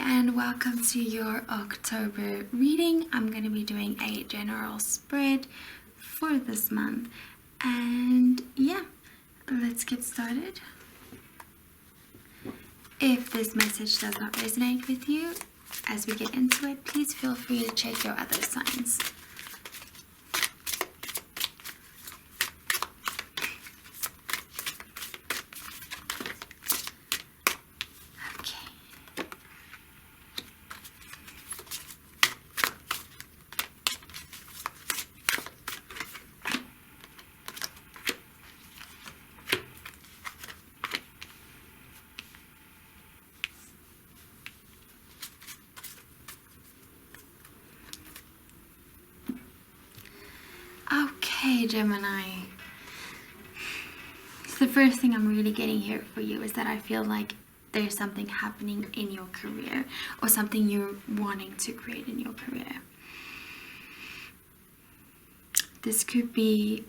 and welcome to your October reading. I'm going to be doing a general spread for this month. And yeah, let's get started. If this message does not resonate with you as we get into it, please feel free to check your other signs. Okay, Gemini. So the first thing I'm really getting here for you is that I feel like there's something happening in your career or something you're wanting to create in your career. This could be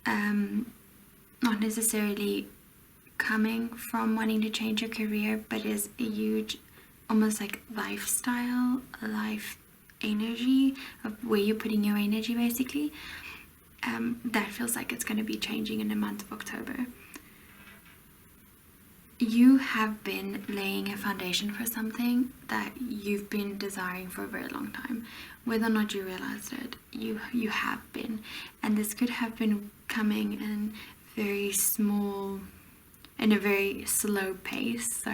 not necessarily coming from wanting to change your career, but is a huge, almost like lifestyle, life energy of where you're putting your energy basically. That feels like it's going to be changing in the month of October. You have been laying a foundation for something that you've been desiring for a very long time. Whether or not you realized it, you have been. And this could have been coming in very small, in a very slow pace,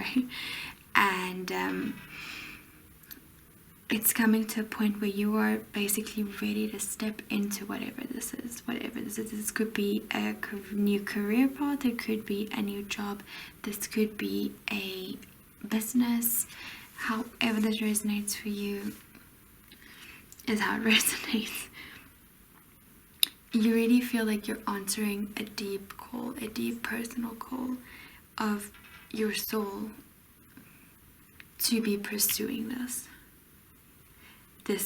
and it's coming to a point where you are basically ready to step into whatever this is. This could be a new career path, it could be a new job, this could be a business. However this resonates for you is how it resonates. You really feel like you're answering a deep call, a deep personal call of your soul to be pursuing this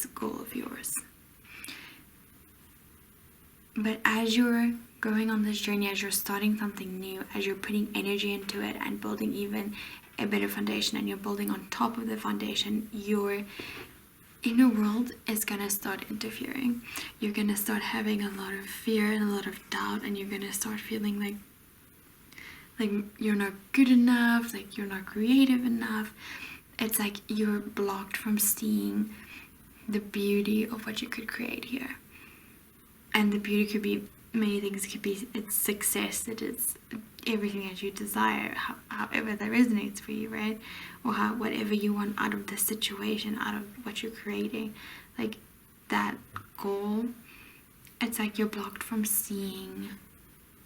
goal of yours. But as you're going on this journey, as you're starting something new, as you're putting energy into it and building even a better foundation, and you're building on top of the foundation, your inner world is going to start interfering. You're going to start having a lot of fear and a lot of doubt, and you're going to start feeling like you're not good enough, like you're not creative enough. It's like you're blocked from seeing the beauty of what you could create here. And the beauty could be many things. It could be it's success, it is everything that you desire, however that resonates for you, right? Or whatever you want out of the situation, out of what you're creating, like that goal. It's like you're blocked from seeing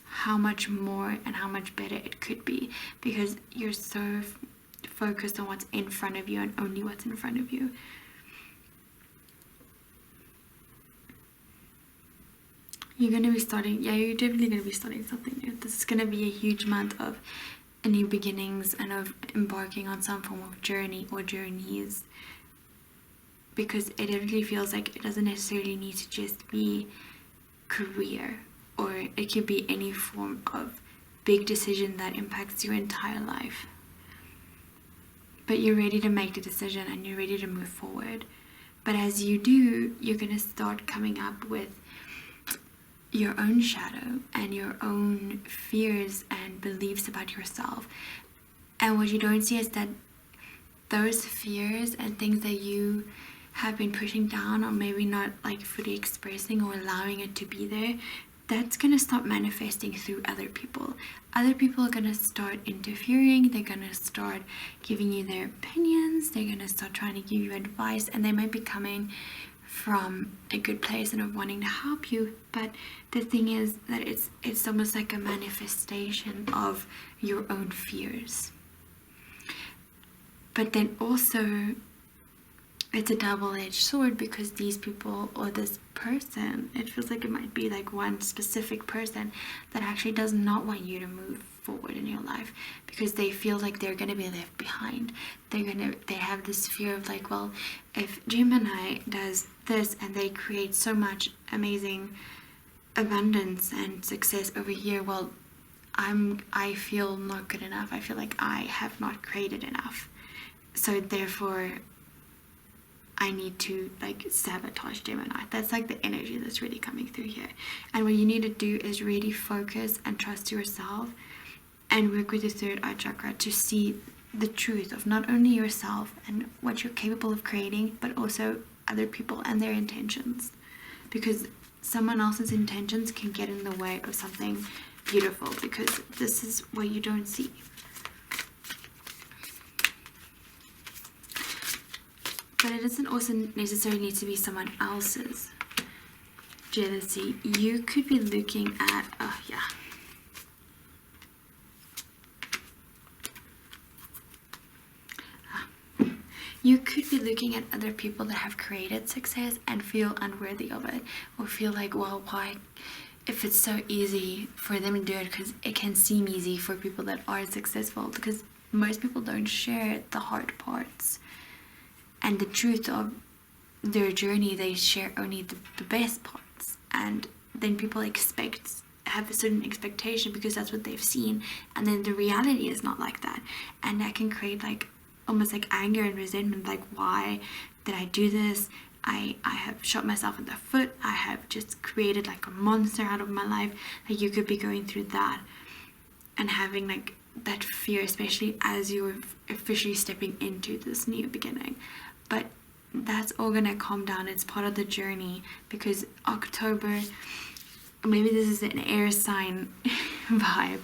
how much more and how much better it could be, because you're so focused on what's in front of you and only what's in front of you. You're definitely going to be starting something new. This is going to be a huge month of new beginnings and of embarking on some form of journey or journeys, because it definitely feels like it doesn't necessarily need to just be career, or it could be any form of big decision that impacts your entire life. But you're ready to make the decision and you're ready to move forward. But as you do, you're going to start coming up with your own shadow and your own fears and beliefs about yourself. And what you don't see is that those fears and things that you have been pushing down, or maybe not like fully expressing or allowing it to be there, that's going to start manifesting through other people. Other people are going to start interfering. They're going to start giving you their opinions. They're going to start trying to give you advice, and they might be coming from a good place and of wanting to help you. But the thing is that it's almost like a manifestation of your own fears. But then also it's a double-edged sword, because these people, or this person, it feels like it might be like one specific person that actually does not want you to move forward in your life, because they feel like they're going to be left behind. They have this fear of like, well, if Gemini does this and they create so much amazing abundance and success over here, well, I feel not good enough. I feel like I have not created enough. So therefore I need to like sabotage Gemini. That's like the energy that's really coming through here. And what you need to do is really focus and trust yourself and work with your third eye chakra to see the truth of not only yourself and what you're capable of creating, but also other people and their intentions. Because someone else's intentions can get in the way of something beautiful, because this is what you don't see. But it doesn't also necessarily need to be someone else's jealousy. You could be looking at, you could be looking at other people that have created success and feel unworthy of it, or feel like, well, why, if it's so easy for them to do it, because it can seem easy for people that are successful, because most people don't share the hard parts and the truth of their journey. They share only the best parts, and then people have a certain expectation because that's what they've seen, and then the reality is not like that, and that can create like almost like anger and resentment, like, why did I do this? I have shot myself in the foot. I have just created like a monster out of my life. Like, you could be going through that and having like that fear, especially as you're officially stepping into this new beginning. But that's all gonna calm down. It's part of the journey, because October, maybe this is an air sign vibe,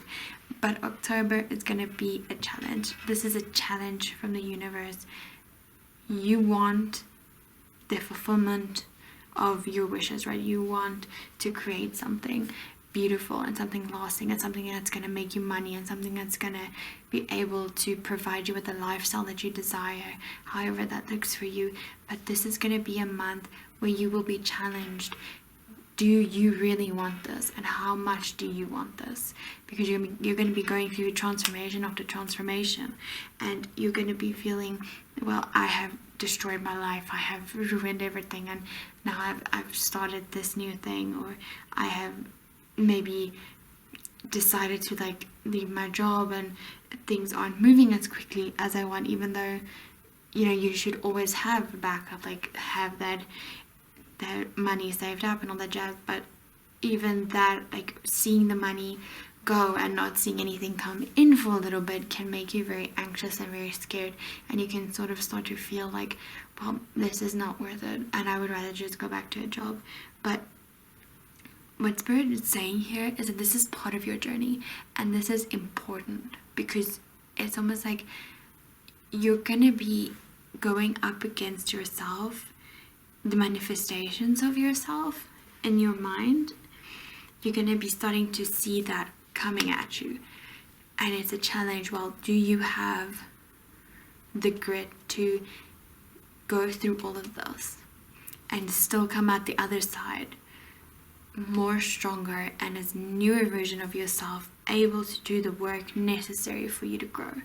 but October is gonna be a challenge. This is a challenge from the universe. You want the fulfillment of your wishes, right? You want to create something beautiful and something lasting and something that's going to make you money and something that's going to be able to provide you with the lifestyle that you desire, however that looks for you. But this is going to be a month where you will be challenged. Do you really want this, and how much do you want this? Because you're going to be going through transformation after transformation, and you're going to be feeling, well, I have destroyed my life, I have ruined everything, and now I've started this new thing, or I have maybe decided to like leave my job and things aren't moving as quickly as I want, even though, you know, you should always have a backup, like have that money saved up and all that jazz. But even that, like seeing the money go and not seeing anything come in for a little bit, can make you very anxious and very scared, and you can sort of start to feel like, well, this is not worth it and I would rather just go back to a job. But what Spirit is saying here is that this is part of your journey, and this is important, because it's almost like you're gonna be going up against yourself, the manifestations of yourself in your mind. You're gonna be starting to see that coming at you, and it's a challenge. Well, do you have the grit to go through all of this and still come out the other side more stronger and as newer version of yourself, able to do the work necessary for you to grow?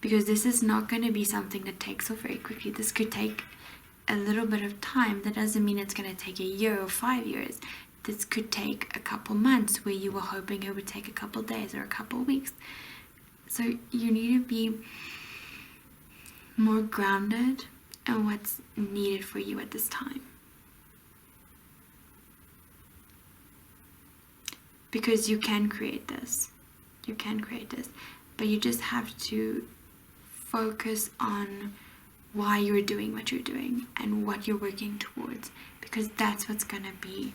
Because this is not going to be something that takes off very quickly. This could take a little bit of time. That doesn't mean it's going to take a year or 5 years. This could take a couple months where you were hoping it would take a couple days or a couple weeks. So you need to be more grounded in what's needed for you at this time. Because you can create this. You can create this. But you just have to focus on why you're doing what you're doing and what you're working towards. Because that's what's going to be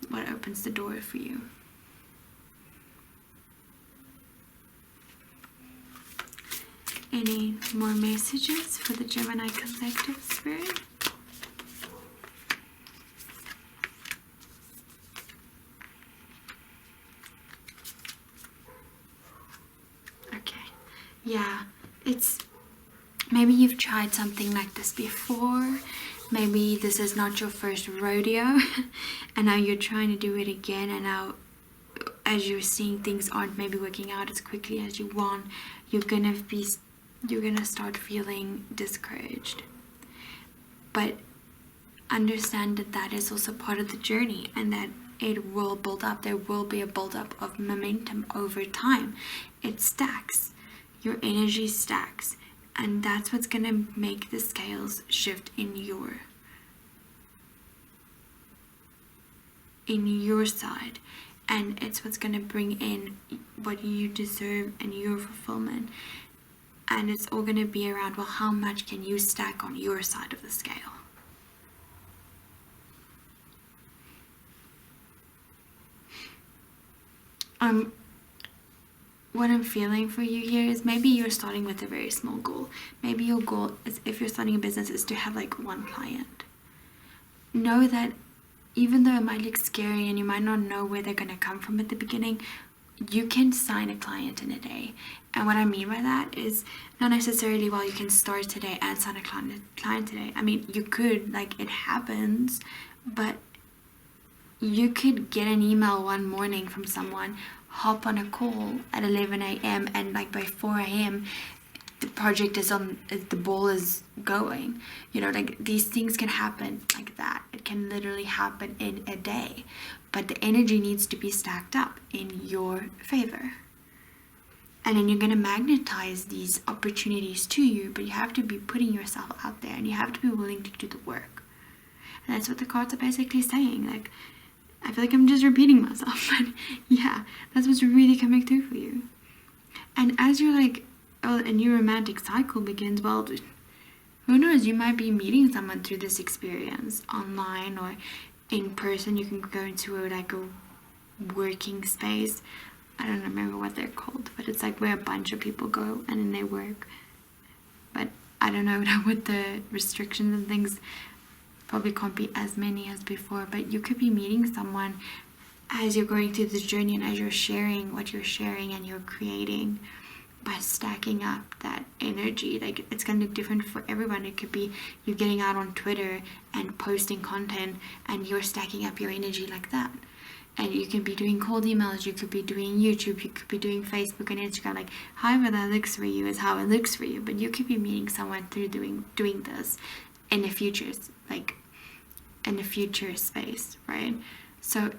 what opens the door for you. Any more messages for the Gemini collective, Spirit? Yeah, it's maybe you've tried something like this before. Maybe this is not your first rodeo and now you're trying to do it again, and now as you're seeing things aren't maybe working out as quickly as you want, you're gonna start feeling discouraged. But understand that that is also part of the journey, and that it will build up. There will be a build up of momentum over time. It stacks. Your energy stacks, And that's what's going to make the scales shift in your side. And it's what's going to bring in what you deserve and your fulfillment. And it's all going to be around, well, how much can you stack on your side of the scale? What I'm feeling for you here is maybe you're starting with a very small goal. Maybe your goal is, if you're starting a business, is to have like one client. Know that even though it might look scary and you might not know where they're going to come from at the beginning, you can sign a client in a day. And what I mean by that is not necessarily, well, you can start today and sign a client today. I mean, you could, like, it happens, but you could get an email one morning from someone, hop on a call at 11 a.m. and like by 4 a.m. the project is on, the ball is going. You know, like, these things can happen like that. It can literally happen in a day, but the energy needs to be stacked up in your favor. And then you're going to magnetize these opportunities to you, but you have to be putting yourself out there and you have to be willing to do the work. And that's what the cards are basically saying. Like, I feel like I'm just repeating myself, but yeah, that's what's really coming through for you. And as you're like, well, a new romantic cycle begins, well, who knows, you might be meeting someone through this experience, online or in person. You can go into a working space. I don't remember what they're called, but it's like where a bunch of people go and then they work. But I don't know with the restrictions and things, probably can't be as many as before, but you could be meeting someone as you're going through this journey and as you're sharing what you're sharing and you're creating by stacking up that energy. Like, it's going to look different for everyone. It could be you getting out on Twitter and posting content and you're stacking up your energy like that. And you can be doing cold emails, you could be doing YouTube, you could be doing Facebook and Instagram. Like, however that looks for you is how it looks for you. But you could be meeting someone through doing this in the future, like in the future space, right? So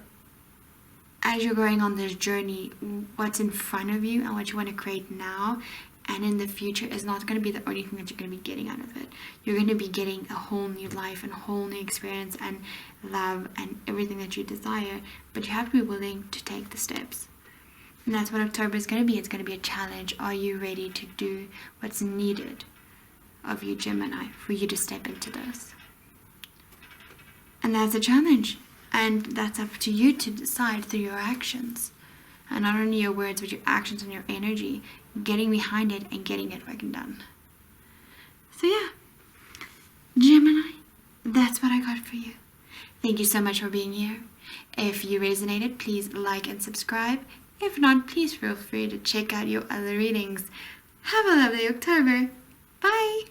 as you're going on this journey, what's in front of you and what you want to create now and in the future is not going to be the only thing that you're going to be getting out of it. You're going to be getting a whole new life and a whole new experience and love and everything that you desire, but you have to be willing to take the steps. And that's what October is going to be. It's going to be a challenge. Are you ready to do what's needed of you, Gemini, for you to step into this? And that's a challenge. And that's up to you to decide through your actions. And not only your words, but your actions and your energy, getting behind it and getting it fucking done. So yeah, Gemini, that's what I got for you. Thank you so much for being here. If you resonated, please like and subscribe. If not, please feel free to check out your other readings. Have a lovely October. Bye!